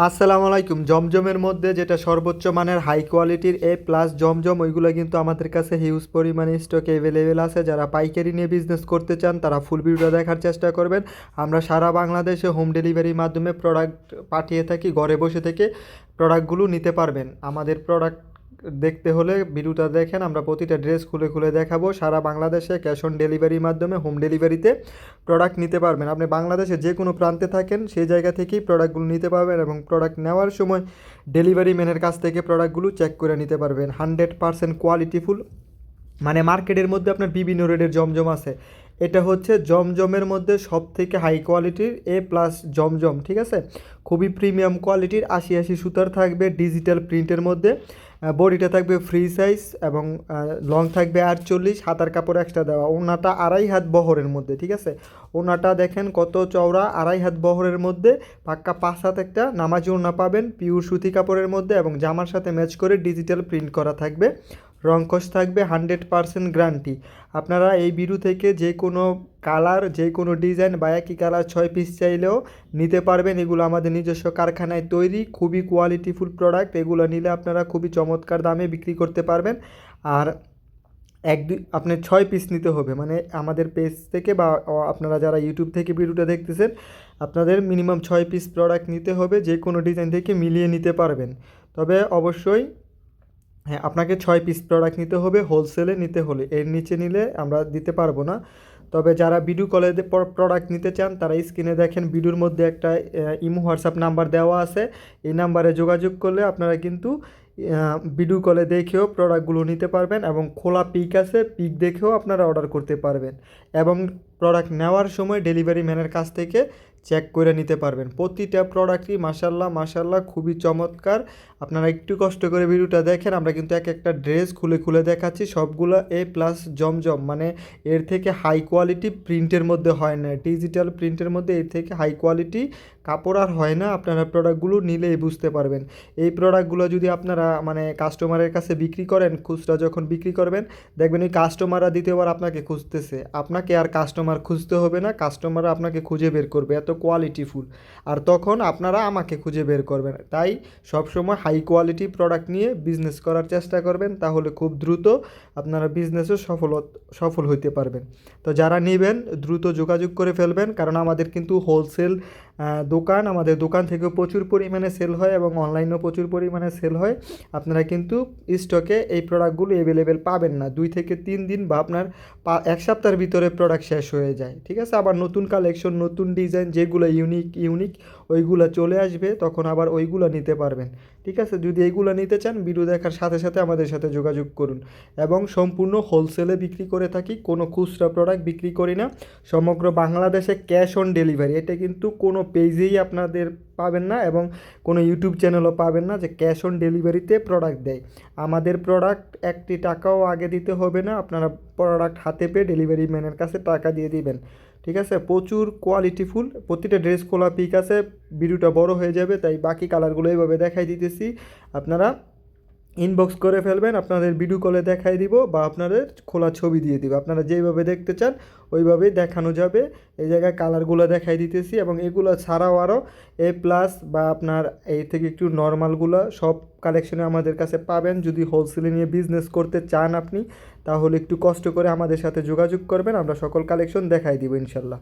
আসসালামু আলাইকুম। জমজমের মধ্যে যেটা সর্বোচ্চ মানের হাই কোয়ালিটির এ প্লাস জমজম, ওইগুলো কিন্তু আমাদের কাছে হিউজ পরিমাণে স্টকে অ্যাভেলেবেল আছে। যারা পাইকারি নিয়ে বিজনেস করতে চান তারা ফুল ভিডিওটা দেখার চেষ্টা করবেন। আমরা সারা বাংলাদেশে হোম ডেলিভারির মাধ্যমে প্রোডাক্ট পাঠিয়ে থাকি। ঘরে বসে থেকে প্রোডাক্টগুলো নিতে পারবেন। আমাদের প্রোডাক্ট দেখতে হলে ভিডিওটা দেখেন, আমরা প্রতিটা ড্রেস খুলে খুলে দেখাবো। সারা বাংলাদেশে ক্যাশ অন ডেলিভারির মাধ্যমে হোম ডেলিভারিতে প্রোডাক্ট নিতে পারবেন। আপনি বাংলাদেশে যে কোনো প্রান্তে থাকেন সেই জায়গা থেকেই প্রোডাক্টগুলো নিতে পারবেন এবং প্রোডাক্ট নেওয়ার সময় ডেলিভারি ম্যানের কাছ থেকে প্রোডাক্টগুলো চেক করে নিতে পারবেন। 100% কোয়ালিটিফুল। মানে মার্কেটের মধ্যে আপনার বিভিন্ন রেটের জমজম আছে, এটা হচ্ছে জমজমের মধ্যে সব থেকে হাই কোয়ালিটির এ প্লাস জমজম, ঠিক আছে। খুবই প্রিমিয়াম কোয়ালিটির 80 সুতার থাকবে ডিজিটাল প্রিন্টের মধ্যে। বডিটা থাকবে ফ্রি সাইজ এবং লং থাকবে 48, হাতার কাপড় এক্সট্রা দেওয়া। ওনাটা 2.5 হাত বহরের মধ্যে, ঠিক আছে। ওনাটা দেখেন কত চওড়া, 2.5 হাত বহরের মধ্যে। পাক্কা 5 হাত একটা নামাজি ওনা পাবেন পিওর সুতি কাপড়ের মধ্যে এবং জামার সাথে ম্যাচ করে ডিজিটাল প্রিন্ট করা থাকবে। রংকশ থাকবে 100% গ্যারান্টি। আপনারা এই বিরু থেকে যে কোনো কালার, যে কোনো ডিজাইন বা একই কালার 6 পিস চাইলেও নিতে পারবেন। এগুলো আমাদের নিজস্ব কারখানায় তৈরি, খুবই কোয়ালিটিফুল প্রোডাক্ট। এগুলো নিলে আপনারা খুবই চমৎকার দামে বিক্রি করতে পারবেন। আর আপনি 6 পিস নিতে হবে, মানে আমাদের পেজ থেকে বা আপনারা যারা ইউটিউব থেকে ভিডিওটা দেখতেছেন আপনাদের মিনিমাম 6 পিস প্রোডাক্ট নিতে হবে। যে কোনো ডিজাইন থেকে মিলিয়ে নিতে পারবেন। তবে অবশ্যই হ্যাঁ, আপনাকে 6 পিস প্রোডাক্ট নিতে হবে হোলসেলে নিতে হলে। এর নিচে নিলে আমরা দিতে পারবো না। তবে যারা ভিডিও কলে প্রোডাক্ট নিতে চান তারা স্ক্রিনে দেখেন ভিডিওর মধ্যে একটা ইমো হোয়াটসঅ্যাপ নাম্বার দেওয়া আছে। এই নাম্বারে যোগাযোগ করলে আপনারা কিন্তু ভিডিও কলে দেখেও প্রোডাক্টগুলো নিতে পারবেন এবং খোলা পিক আছে, পিক দেখেও আপনারা অর্ডার করতে পারবেন এবং প্রোডাক্ট নেওয়ার সময় ডেলিভারি ম্যানের কাছ থেকে চেক করে নিতে পারবেন। প্রতিটা প্রোডাক্টই মাশাল্লাহ মাশাল্লাহ খুবই চমৎকার। আপনারা একটু কষ্ট করে ভিডিওটা দেখেন, আমরা কিন্তু এক একটা ড্রেস খুলে খুলে দেখাচ্ছি। সবগুলো এ প্লাস জমজম, মানে এর থেকে হাই কোয়ালিটি প্রিন্টের মধ্যে হয় না। ডিজিটাল প্রিন্টের মধ্যে এর থেকে হাই কোয়ালিটি কাপড় আর হয় না। আপনারা প্রোডাক্টগুলো নিলেই বুঝতে পারবেন। এই প্রোডাক্টগুলো যদি আপনারা মানে কাস্টমারের কাছে বিক্রি করেন, খুচরা যখন বিক্রি করবেন দেখবেন এই কাস্টমাররা দ্বিতীয়বার আপনাকে খুঁজতেছে। আপনাকে আর কাস্টমার খুঁজতে হবে না, কাস্টমাররা আপনাকে খুঁজে বের করবে, এত কোয়ালিটিফুল। আর তখন আপনারা আমাকে খুঁজে বের করবেন। তাই সবসময় হাই কোয়ালিটি প্রোডাক্ট নিয়ে বিজনেস করার চেষ্টা করবেন, তাহলে খুব দ্রুত আপনারা বিজনেসে সফল হইতে পারবেন। তো যারা নেবেন দ্রুত যোগাযোগ করে ফেলবেন, কারণ আমাদের কিন্তু হোলসেল দোকান, আমাদের দোকান থেকেও প্রচুর পরিমাণে সেল হয় এবং অনলাইনেও প্রচুর পরিমাণে সেল হয়। আপনারা কিন্তু স্টকে এই প্রোডাক্টগুলো অ্যাভেলেবেল পাবেন না। 2 থেকে 3 দিন বা আপনার 1 সপ্তাহের ভিতরে প্রোডাক্ট শেষ হয়ে যায়, ঠিক আছে। আবার নতুন কালেকশন, নতুন ডিজাইন যেগুলো ইউনিক ওইগুলো চলে আসবে, তখন আবার ওইগুলো নিতে পারবেন, ঠিক আছে। যদি এইগুলো নিতে চান ভিডিও দেখার সাথে সাথে আমাদের সাথে যোগাযোগ করুন। এবং সম্পূর্ণ হোলসেলে বিক্রি করে থাকি, কোনো খুচরা প্রোডাক্ট বিক্রি করি না। সমগ্র বাংলাদেশে ক্যাশ অন ডেলিভারি, এটা কিন্তু কোনো পেজেই আপনাদের পাবেন না এবং কোনো ইউটিউব চ্যানেলও পাবেন না যে ক্যাশ অন ডেলিভারিতে প্রোডাক্ট দেয়। আমাদের প্রোডাক্ট 1 টাকাও আগে দিতে হবে না, আপনারা প্রোডাক্ট হাতে পেয়ে ডেলিভারি ম্যানের কাছে টাকা দিয়ে দিবেন, ঠিক আছে। প্রচুর কোয়ালিটিফুল, প্রতিটা ড্রেস খোলা পিক আছে। ভিডিওটা বড় হয়ে যাবে তাই বাকি কালারগুলো এইভাবে দেখাই দিতেছি। আপনারা ইনবক্স করে ফেলবেন, আপনাদের ভিডিও কলে দেখাই দিব বা আপনাদের খোলা ছবি দিয়ে দিব। আপনারা যেইভাবে দেখতে চান ওইভাবেই দেখানো যাবে। এই জায়গায় কালারগুলো দেখাই দিতেছি এবং এগুলো ছাড়াও আরও এ প্লাস বা আপনার এই থেকে একটু নর্মালগুলো সব কালেকশনে আমাদের কাছে পাবেন। যদি হোলসেলে নিয়ে বিজনেস করতে চান আপনি, তাহলে একটু কষ্ট করে আমাদের সাথে যোগাযোগ করবেন, আমরা সকল কালেকশন দেখাই দিব ইনশাল্লাহ।